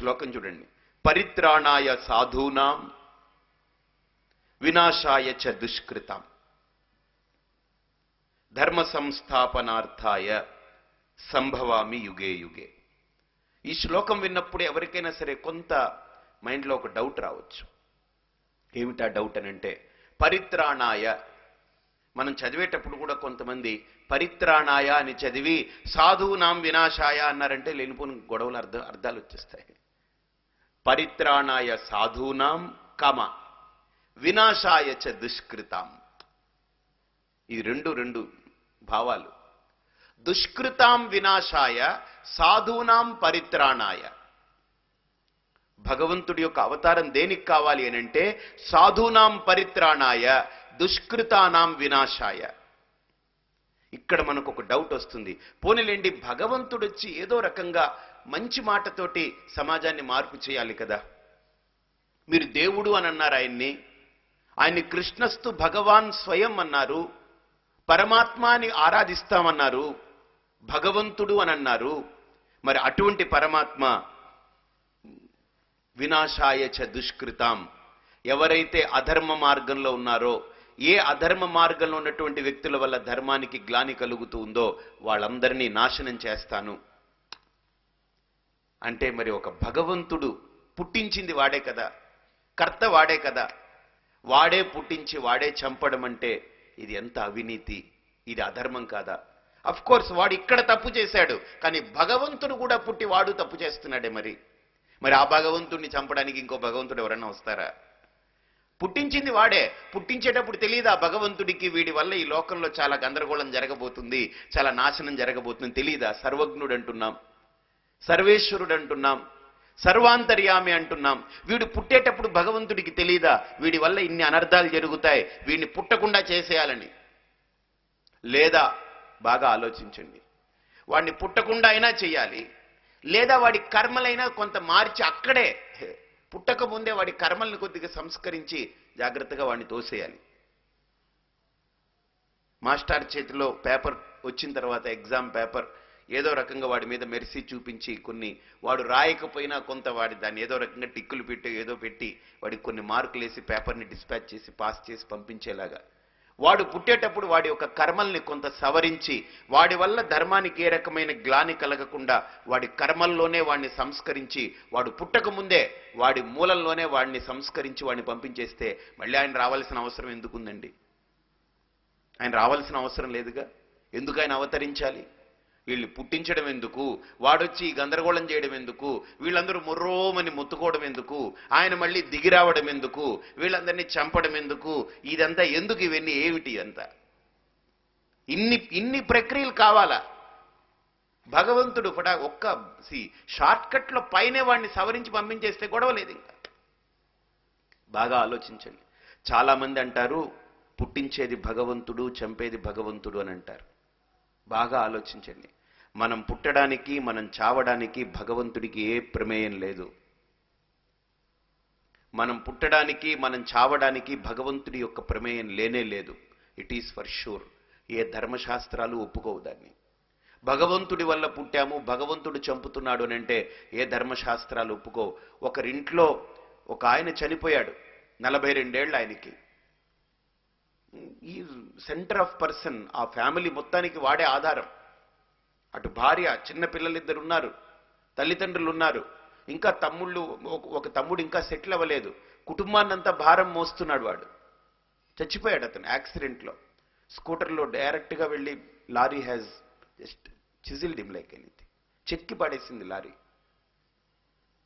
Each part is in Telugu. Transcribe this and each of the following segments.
శ్లోకం చూడండి. పరిత్రాణాయ సాధూనాం వినాశాయ చ దుష్కృతాం ధర్మ సంస్థాపనార్థాయ సంభవామి యుగే యుగే. ఈ శ్లోకం విన్నప్పుడు ఎవరికైనా సరే కొంత మైండ్లో ఒక డౌట్ రావచ్చు. ఏమిటా డౌట్ అని అంటే, పరిత్రాణాయ మనం చదివేటప్పుడు కూడా కొంతమంది పరిత్రాణాయ అని చదివి సాధూనాం వినాశాయ అన్నారంటే లేనిపోని గొడవలు అర్థాలు వచ్చేస్తాయి. పరిత్రాణాయ సాధూనాం కమ వినాశాయ చ దుష్కృతాం. ఈ రెండు భావాలు. దుష్కృతాం వినాశాయ సాధూనాం పరిత్రాణాయ. భగవంతుడి యొక్క అవతారం దేనికి కావాలి అని అంటే సాధూనాం పరిత్రాణాయ దుష్కృతానాం వినాశాయ. ఇక్కడ మనకు ఒక డౌట్ వస్తుంది. పోనీలేండి, భగవంతుడు వచ్చి ఏదో రకంగా మంచి మాటతోటి సమాజాన్ని మార్పు చేయాలి కదా. మీరు దేవుడు అని అన్నారు ఆయన్ని కృష్ణస్తు భగవాన్ స్వయం అన్నారు, పరమాత్మాని ఆరాధిస్తామన్నారు, భగవంతుడు అని అన్నారు. మరి అటువంటి పరమాత్మ వినాశాయ చ దుష్కృతాం, ఎవరైతే అధర్మ మార్గంలో ఉన్నారో, ఏ అధర్మ మార్గంలో ఉన్నటువంటి వ్యక్తుల వల్ల ధర్మానికి గ్లాని కలుగుతూ ఉందో వాళ్ళందరినీ నాశనం చేస్తాను అంటే, మరి ఒక భగవంతుడు పుట్టించింది వాడే కదా, కర్త వాడే కదా, వాడే పుట్టించి వాడే చంపడం అంటే ఇది ఎంత అవినీతి, ఇది అధర్మం కాదా? అఫ్ కోర్స్ వాడు ఇక్కడ తప్పు చేశాడు, కానీ భగవంతుడు కూడా పుట్టి వాడు తప్పు చేస్తున్నాడే. మరి ఆ భగవంతుడిని చంపడానికి ఇంకో భగవంతుడు ఎవరన్నా వస్తారా? పుట్టించింది వాడే. పుట్టించేటప్పుడు తెలియదా భగవంతుడికి వీడి వల్ల ఈ లోకంలో చాలా గందరగోళం జరగబోతుంది, చాలా నాశనం జరగబోతుంది తెలియదా? సర్వజ్ఞుడు అంటున్నాం, సర్వేశ్వరుడు అంటున్నాం, సర్వాంతర్యామి అంటున్నాం. వీడు పుట్టేటప్పుడు భగవంతుడికి తెలియదా వీడి వల్ల ఇన్ని అనర్థాలు జరుగుతాయి, వీడిని పుట్టకుండా చేసేయాలని? లేదా బాగా ఆలోచించండి. వాడిని పుట్టకుండా అయినా చేయాలి, లేదా వాడి కర్మలైనా కొంత మార్చి అక్కడే పుట్టక ముందే వాడి కర్మల్ని కొద్దిగా సంస్కరించి జాగ్రత్తగా వాడిని తోసేయాలి. మాస్టర్ చేతిలో పేపర్ వచ్చిన తర్వాత ఎగ్జామ్ పేపర్ ఏదో రకంగా వాడి మీద మెరిసి చూపించి కొన్ని వాడు రాయకపోయినా కొంత వాడి దాన్ని ఏదో రకంగా టిక్కులు పెట్టి ఏదో పెట్టి వాడికి కొన్ని మార్కులు వేసి పేపర్ని డిస్పాచ్ చేసి పాస్ చేసి పంపించేలాగా వాడు పుట్టేటప్పుడు వాడి యొక్క కర్మల్ని కొంత సవరించి వాడి వల్ల ధర్మానికి ఏ రకమైన గ్లాని కలగకుండా వాడి కర్మల్లోనే వాడిని సంస్కరించి వాడు పుట్టక ముందే వాడి మూలంలోనే వాడిని సంస్కరించి వాడిని పంపించేస్తే మళ్ళీ ఆయన రావాల్సిన అవసరం ఎందుకుందండి? ఆయన రావాల్సిన అవసరం లేదుగా. ఎందుకు ఆయన అవతరించాలి? వీళ్ళు పుట్టించడం ఎందుకు? వాడొచ్చి గందరగోళం చేయడం ఎందుకు? వీళ్ళందరూ మొర్రోమని మొత్తుకోవడం ఎందుకు? ఆయన మళ్ళీ దిగిరావడం ఎందుకు? వీళ్ళందరినీ చంపడం ఎందుకు? ఇదంతా ఎందుకు? ఇవన్నీ ఏమిటి? అంతా ఇన్ని ప్రక్రియలు కావాలా? భగవంతుడు ఒక్క షార్ట్ కట్లో పైనే వాడిని సవరించి పంపించేస్తే గొడవ లేదు. ఇంకా బాగా ఆలోచించండి. చాలా మంది అంటారు పుట్టించేది భగవంతుడు, చంపేది భగవంతుడు అని అంటారు. బాగా ఆలోచించండి. మనం పుట్టడానికి మనం చావడానికి భగవంతుడికి ఏ ప్రమేయం లేదు. మనం పుట్టడానికి మనం చావడానికి భగవంతుడి యొక్క ప్రమేయం లేనే లేదు. It is for sure. ఏ ధర్మశాస్త్రాలు ఒప్పుకోవు దాన్ని. భగవంతుడి వల్ల పుట్టాము, భగవంతుడు చంపుతున్నాడు అని అంటే ఏ ధర్మశాస్త్రాలు ఒప్పుకోవు. ఒకరింట్లో ఒక ఆయన చనిపోయాడు, 42 ఏళ్ళు ఆయనకి. ఈ సెంటర్ ఆఫ్ పర్సన్, ఆ ఫ్యామిలీ మొత్తానికి వాడే ఆధారం. అటు భార్య, చిన్న పిల్లలిద్దరు ఉన్నారు, తల్లిదండ్రులు ఉన్నారు, ఇంకా తమ్ముళ్ళు, ఒక తమ్ముడు ఇంకా సెటిల్ అవ్వలేదు. కుటుంబాన్నంతా భారం మోస్తున్నాడు. వాడు చచ్చిపోయాడు. అతను యాక్సిడెంట్లో స్కూటర్లో డైరెక్ట్గా వెళ్ళి lorry has just chiselled him like anything. చెక్కి పడేసింది లారీ.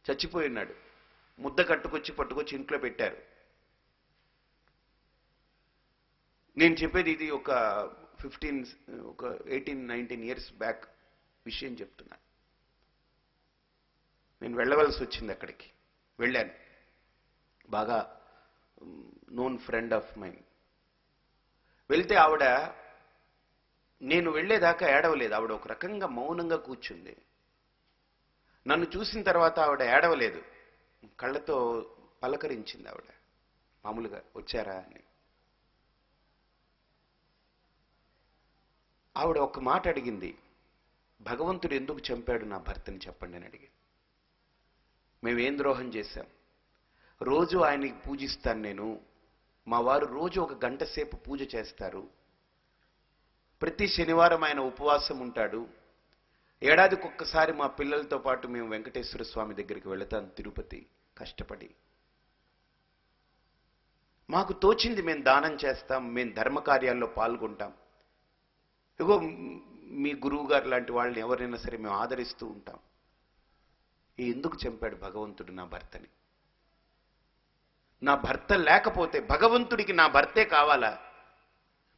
చచ్చిపోయినాడు. ముద్ద పట్టుకొచ్చి ఇంట్లో పెట్టారు. నేను చెప్పేది ఇది ఒక 18-19 ఇయర్స్ బ్యాక్ విషయం చెప్తున్నా. నేను వెళ్ళవలసి వచ్చింది అక్కడికి. వెళ్ళాను. బాగా నోన్ ఫ్రెండ్ ఆఫ్ మైన్. వెళ్తే ఆవిడ నేను వెళ్ళేదాకా ఏడవలేదు. ఆవిడ ఒక రకంగా మౌనంగా కూర్చుంది. నన్ను చూసిన తర్వాత ఆవిడ ఏడవలేదు, కళ్ళతో పలకరించింది. ఆవిడ మామూలుగా వచ్చారా అని. ఆవిడ ఒక మాట అడిగింది, భగవంతుడు ఎందుకు చంపాడు నా భర్తని చెప్పండి అని అడిగింది. మేమేం ద్రోహం చేశాం? రోజు ఆయనకి పూజిస్తాను నేను. మా వారు రోజు 1 గంట సేపు పూజ చేస్తారు. ప్రతి శనివారం ఆయన ఉపవాసం ఉంటాడు. ఏడాదికి ఒక్కసారి మా పిల్లలతో పాటు మేము వెంకటేశ్వర స్వామి దగ్గరికి వెళతాం, తిరుపతి, కష్టపడి. మాకు తోచింది మేము దానం చేస్తాం, మేము ధర్మ కార్యాల్లో పాల్గొంటాం. ఇగో మీ గురువు గారు లాంటి వాళ్ళని ఎవరైనా సరే మేము ఆదరిస్తూ ఉంటాం. ఎందుకు చంపాడు భగవంతుడు నా భర్తని? నా భర్త లేకపోతే భగవంతుడికి నా భర్తే కావాలా?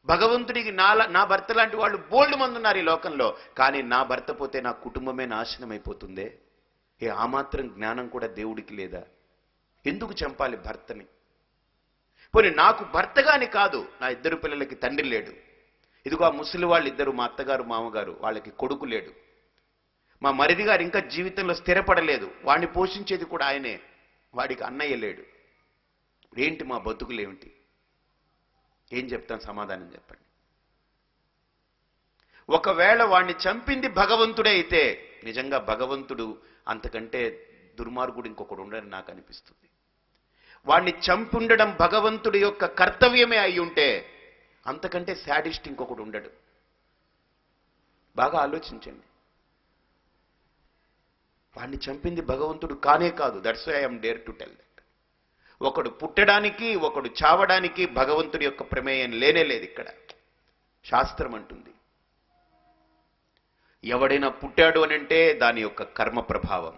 భగవంతుడికి నా భర్త లాంటి వాళ్ళు బోల్డ్ మంది ఉన్నారు ఈ లోకంలో. కానీ నా భర్త పోతే నా కుటుంబమే నాశనం అయిపోతుందే. ఆ మాత్రం జ్ఞానం కూడా దేవుడికి లేదా? ఎందుకు చంపాలి భర్తని? పోనీ నాకు భర్తగాని కాదు, నా 2 పిల్లలకి తండ్రి లేడు. ఇదిగో ఆ ముసలి వాళ్ళు 2, మా అత్తగారు మామగారు, వాళ్ళకి కొడుకు లేడు. మా మరిది గారు ఇంకా జీవితంలో స్థిరపడలేదు, వాడిని పోషించేది కూడా ఆయనే, వాడికి అన్నయ్య లేడు. ఏంటి మా బతుకులేమిటి? ఏం చెప్తాను? సమాధానం చెప్పండి. ఒకవేళ వాణ్ణి చంపింది భగవంతుడే అయితే నిజంగా భగవంతుడు అంతకంటే దుర్మార్గుడు ఇంకొకడు ఉండని నాకు అనిపిస్తుంది. వాణ్ణి చంపుండడం భగవంతుడి యొక్క కర్తవ్యమే అయి ఉంటే అంతకంటే శాడిస్ట్ ఇంకొకడు ఉండడు. బాగా ఆలోచించండి. వాణ్ణి చంపింది భగవంతుడు కానే కాదు. That's why I am dare to tell that. ఒకడు పుట్టడానికి, ఒకడు చావడానికి భగవంతుడి యొక్క ప్రమేయం లేనే లేదు. ఇక్కడ శాస్త్రం అంటుంది, ఎవడైనా పుట్టాడు అనంటే దాని యొక్క కర్మ ప్రభావం.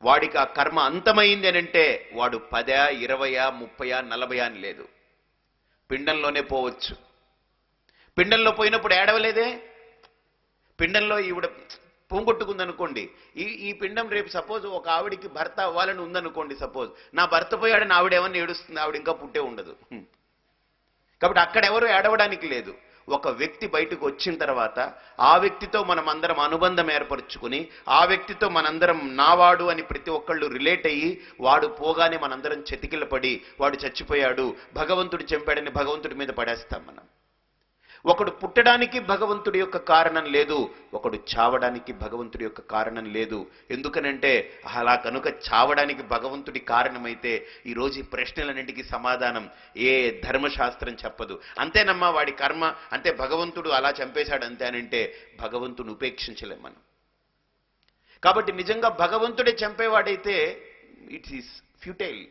వాడికి ఆ కర్మ అంతమైంది అనంటే వాడు 10, 20, 30, 40 అని లేదు, పిండంలోనే పోవచ్చు. పిండంలో పోయినప్పుడు ఏడవలేదే. పిండంలో ఈవిడ పోగొట్టుకుందనుకోండి, ఈ పిండం రేపు సపోజ్ ఒక ఆవిడికి భర్త అవ్వాలని ఉందనుకోండి, సపోజ్ నా భర్త పోయాడని ఆవిడ ఏమన్నా ఏడుస్తుంది? ఆవిడ ఇంకా పుట్టే ఉండదు. కాబట్టి అక్కడ ఎవరు ఏడవడానికి లేదు. ఒక వ్యక్తి బయటకు వచ్చిన తర్వాత ఆ వ్యక్తితో మనం అందరం అనుబంధం ఏర్పరచుకుని, ఆ వ్యక్తితో మనందరం నావాడు అని ప్రతి ఒక్కళ్ళు రిలేట్ అయ్యి, వాడు పోగానే మనందరం చతికిలపడి వాడు చచ్చిపోయాడు, భగవంతుడు చంపాడని భగవంతుడి మీద పడేస్తాం మనం. ఒకడు పుట్టడానికి భగవంతుడి యొక్క కారణం లేదు, ఒకడు చావడానికి భగవంతుడి యొక్క కారణం లేదు. ఎందుకనంటే అలా కనుక చావడానికి భగవంతుడి కారణమైతే ఈరోజు ఈ ప్రశ్నలన్నింటికి సమాధానం ఏ ధర్మశాస్త్రం చెప్పదు. అంతేనమ్మా వాడి కర్మ, అంతే భగవంతుడు అలా చంపేశాడు అంతే అనంటే భగవంతుని ఉపేక్షించలేం మనం. కాబట్టి నిజంగా భగవంతుడే చంపేవాడైతే ఇట్ ఈస్ ఫ్యూటైల్.